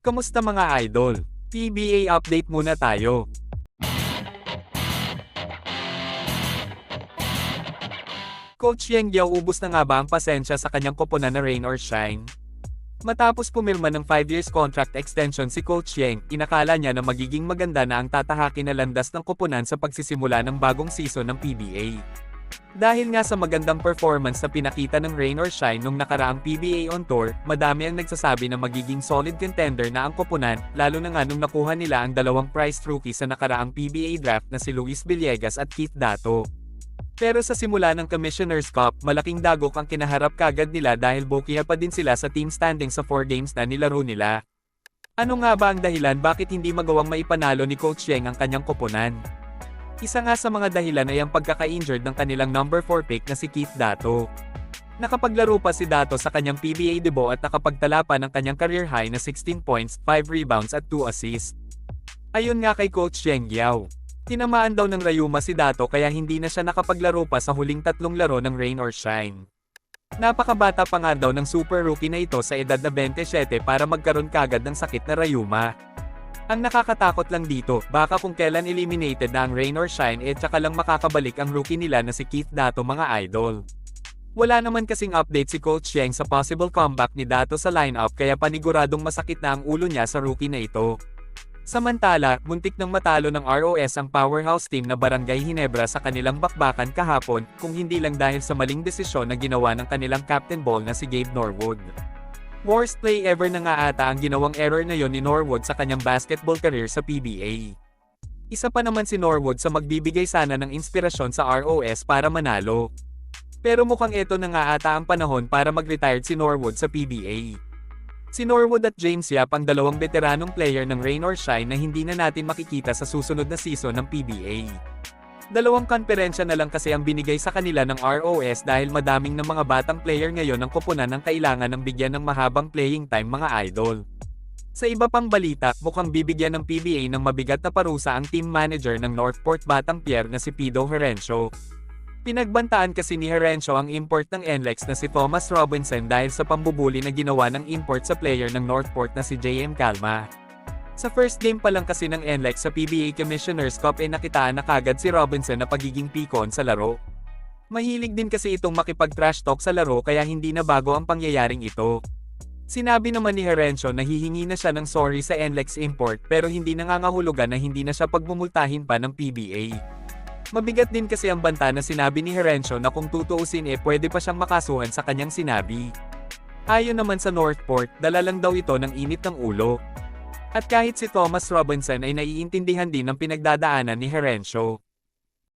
Kamusta mga idol? PBA update muna tayo. Coach Yang Yao ubos na nga ba ang pasensya sa kanyang koponan na rain or shine? Matapos pumirma ng 5 years contract extension si Coach Yang, inakala niya na magiging maganda na ang tatahakin na landas ng koponan sa pagsisimula ng bagong season ng PBA. Dahil nga sa magandang performance na pinakita ng rain or shine nung nakaraang PBA on tour, madami ang nagsasabi na magiging solid contender na ang koponan, lalo na nga nung nakuha nila ang dalawang prized rookie sa nakaraang PBA draft na si Luis Villegas at Keith Dato. Pero sa simula ng Commissioner's Cup, malaking dagok ang kinaharap kagad nila dahil bukiya pa din sila sa team standing sa 4 games na nilaro nila. Ano nga ba ang dahilan bakit hindi magawang maipanalo ni Coach Yang ang kanyang koponan? Isa nga sa mga dahilan ay ang pagkaka-injured ng kanilang number 4 pick na si Keith Dato. Nakapaglaro pa si Dato sa kanyang PBA debut at nakapagtala pa ng kanyang career high na 16 points, 5 rebounds at 2 assists. Ayon nga kay Coach Yang Yao, tinamaan daw ng rayuma si Dato kaya hindi na siya nakapaglaro pa sa huling 3 laro ng rain or shine. Napakabata pa nga daw ng super rookie na ito sa edad na 27 para magkaroon kagad ng sakit na rayuma. Ang nakakatakot lang dito, baka kung kailan eliminated na ang rain or shine tsaka lang makakabalik ang rookie nila na si Keith Dato mga idol. Wala naman kasing update si Coach Yang sa possible comeback ni Dato sa lineup kaya paniguradong masakit na ang ulo niya sa rookie na ito. Samantala, muntik nang matalo ng ROS ang powerhouse team na Barangay Ginebra sa kanilang bakbakan kahapon, kung hindi lang dahil sa maling desisyon na ginawa ng kanilang captain ball na si Gabe Norwood. Worst play ever na nga ata ang ginawang error na yon ni Norwood sa kanyang basketball career sa PBA. Isa pa naman si Norwood sa magbibigay sana ng inspirasyon sa ROS para manalo. Pero mukhang ito na nga ata ang panahon para mag-retired si Norwood sa PBA. Si Norwood at James Yap ang dalawang veteranong player ng rain or shine na hindi na natin makikita sa susunod na season ng PBA. Dalawang konferensya na lang kasi ang binigay sa kanila ng ROS dahil madaming ng mga batang player ngayon ang koponan ng kailangan ng bigyan ng mahabang playing time mga idol. Sa iba pang balita, mukhang bibigyan ng PBA ng mabigat na parusa ang team manager ng Northport Batang Pier na si Pido Herencio. Pinagbantaan kasi ni Herencio ang import ng NLEX na si Thomas Robinson dahil sa pambubuli na ginawa ng import sa player ng Northport na si JM Calma. Sa first game pa lang kasi ng NLEX sa PBA Commissioner's Cup ay nakitaan na kagad si Robinson na pagiging pikon sa laro. Mahilig din kasi itong makipag-trash talk sa laro kaya hindi na bago ang pangyayaring ito. Sinabi naman ni Herencio na hihingi na siya ng sorry sa NLEX import pero hindi nangangahulugan na hindi na siya pagmumultahin pa ng PBA. Mabigat din kasi ang banta na sinabi ni Herencio na kung tutuusin pwede pa siyang makasuhan sa kanyang sinabi. Ayon naman sa Northport, dala lang daw ito ng init ng ulo. At kahit si Thomas Robinson ay naiintindihan din ng pinagdadaanan ni Herencio.